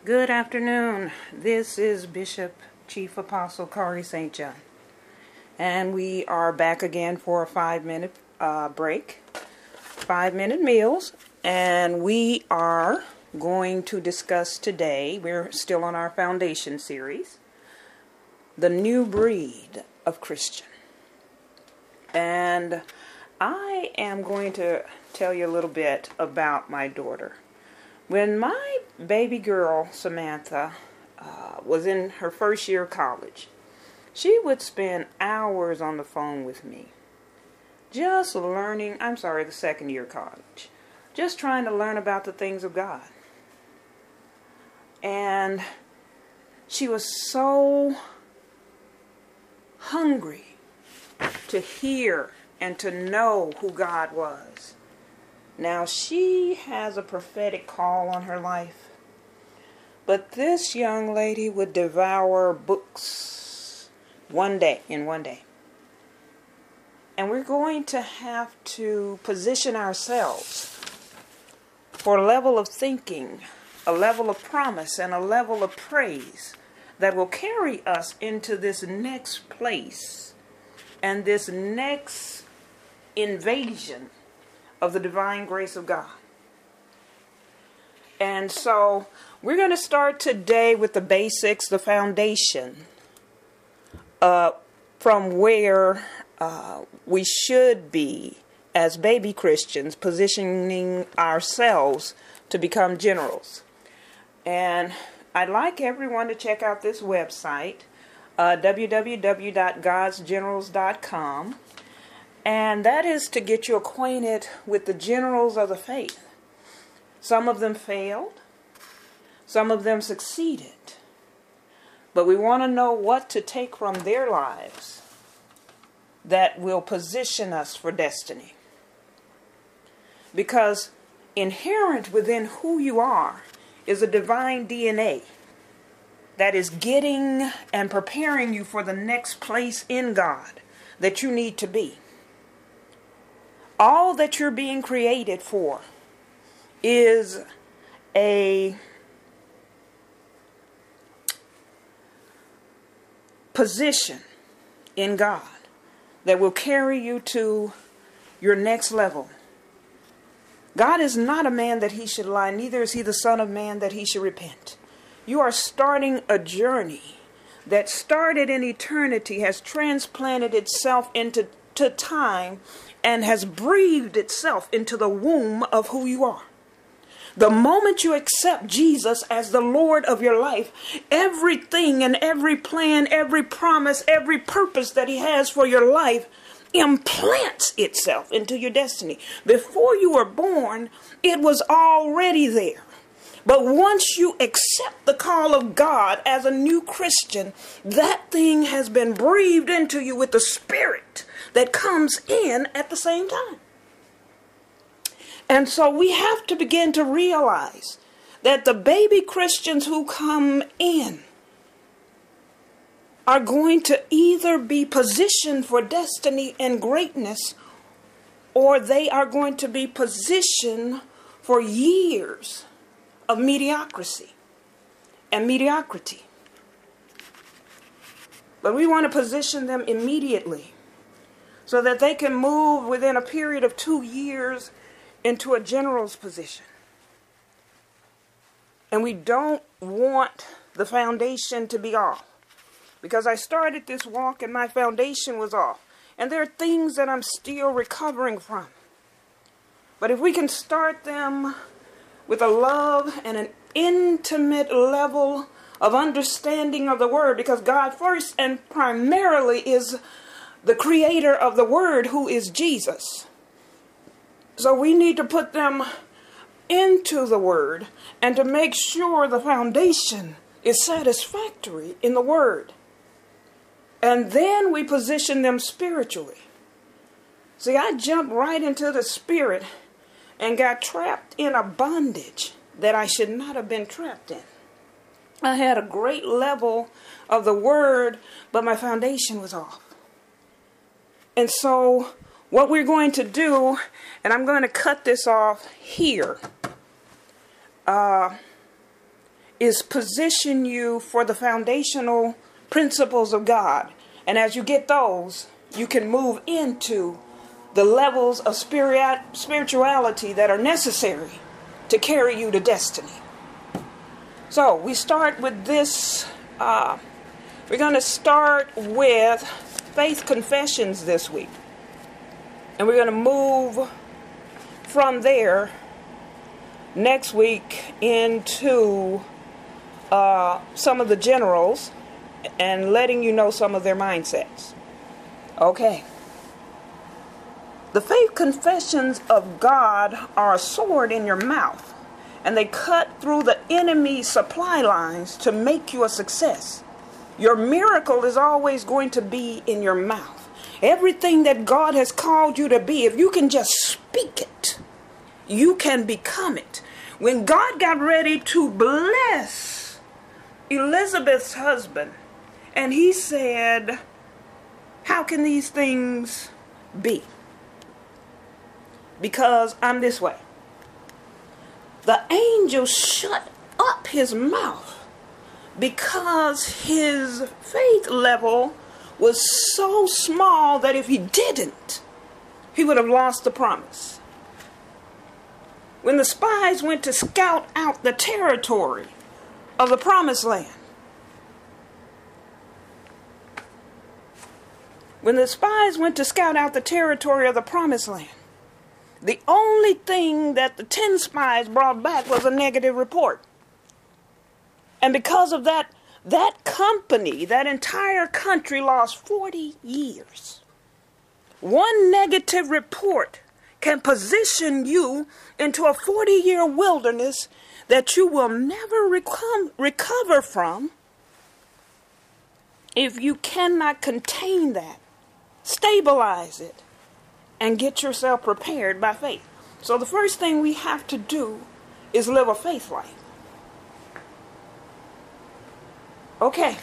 Good afternoon. This is Bishop Chief Apostle Kari St. John. And we are back again for a 5-minute break. 5-minute meals. And we are going to discuss today, we're still on our foundation series, the new breed of Christian. And I am going to tell you a little bit about my daughter. When my baby girl, Samantha, was in her first year of college, she would spend hours on the phone with me, just learning, the second year of college, just trying to learn about the things of God. And she was so hungry to hear and to know who God was. Now, she has a prophetic call on her life, but this young lady would devour books in one day. And we're going to have to position ourselves for a level of thinking, a level of promise, and a level of praise that will carry us into this next place and this next invasion of the divine grace of God. And so we're going to start today with the basics, the foundation, from where we should be as baby Christians, positioning ourselves to become generals. And I'd like everyone to check out this website, www.godsgenerals.com. And that is to get you acquainted with the generals of the faith. Some of them failed. Some of them succeeded. But we want to know what to take from their lives that will position us for destiny. Because inherent within who you are is a divine DNA that is getting and preparing you for the next place in God that you need to be. All that you're being created for is a position in God that will carry you to your next level. God is not a man that he should lie, neither is he the son of man that he should repent. You are starting a journey that started in eternity, has transplanted itself into time, and has breathed itself into the womb of who you are. The moment you accept Jesus as the Lord of your life, everything and every plan, every promise, every purpose that he has for your life implants itself into your destiny. Before you were born, it was already there. But once you accept the call of God as a new Christian, that thing has been breathed into you with the Spirit that comes in at the same time. And so we have to begin to realize that the baby Christians who come in are going to either be positioned for destiny and greatness, or they are going to be positioned for years of mediocrity. But we want to position them immediately so that they can move within a period of 2 years into a general's position. And we don't want the foundation to be off, because I started this walk and my foundation was off. And there are things that I'm still recovering from. But if we can start them with a love and an intimate level of understanding of the Word, because God first and primarily is the creator of the Word, who is Jesus. So we need to put them into the Word and to make sure the foundation is satisfactory in the Word. And then we position them spiritually. See, I jumped right into the Spirit and got trapped in a bondage that I should not have been trapped in. I had a great level of the Word, but my foundation was off. And so what we're going to do, and I'm going to cut this off here, is position you for the foundational principles of God. And as you get those, you can move into the levels of spirituality that are necessary to carry you to destiny. So we start with this. We're going to start with faith confessions this week. And we're going to move from there next week into some of the generals and letting you know some of their mindsets. Okay. The faith confessions of God are a sword in your mouth, and they cut through the enemy's supply lines to make you a success. Your miracle is always going to be in your mouth. Everything that God has called you to be, if you can just speak it, you can become it. When God got ready to bless Elizabeth's husband, and he said, how can these things be? Because I'm this way. The angel shut up his mouth because his faith level was so small that if he didn't, he would have lost the promise. When the spies went to scout out the territory of the promised land, the only thing that the 10 spies brought back was a negative report. And because of that, that company, that entire country lost 40 years. One negative report can position you into a 40-year wilderness that you will never recover from if you cannot contain that, stabilize it, and get yourself prepared by faith. So the first thing we have to do is live a faith life. Okay.